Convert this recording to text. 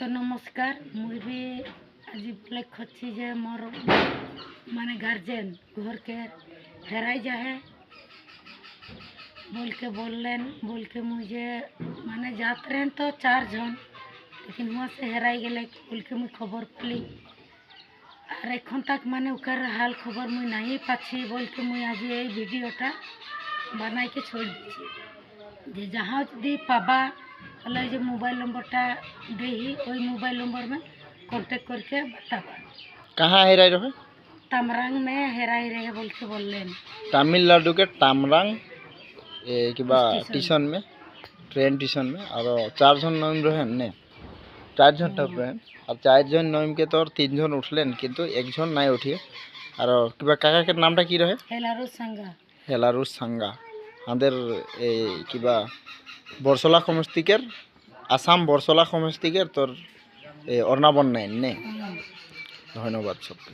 তো নমস্কার মুই বি আজি ব্লেক হচ্ছি যে মোর মানে গার্জেন ঘরকে হেরাই যাহে বলকে বললেন বলকে মুই যে মানে যাত্রেন তো 4 জন लेकिन हुआ से हेराई गए बल्कि मुई खबर पली और एखन तक माने ओकर हाल खबर मुई नहीं पाछी बल्कि मुई आज ये वीडियोटा बनाई के छोड़ दीची जे जहाँ यदि पाबा बोले जो मोबाइल नंबरटा देही वही मोबाइल नंबर में कांटेक्ट करके बताबा। कहाँ हेराई रहे? तमरांग में हेराई रहे बोल के बोलें। तमिलनाडु के तमरांग किबा स्टेशन में ट्रेन स्टेशन में और 4 जन नाम रहे ने 4 जन रहे और 4 जन नाम के तो 3 जन उठलें किंतु एक जन नहीं उठिए और किबा काका के नामटा की रहे? हेलारुस सांगा आदेर किबा बरसला समष्टिकेर आसाम बरसला समष्टिकेर तोर अर्नाबन नाइन ने धन्यवाद सबके।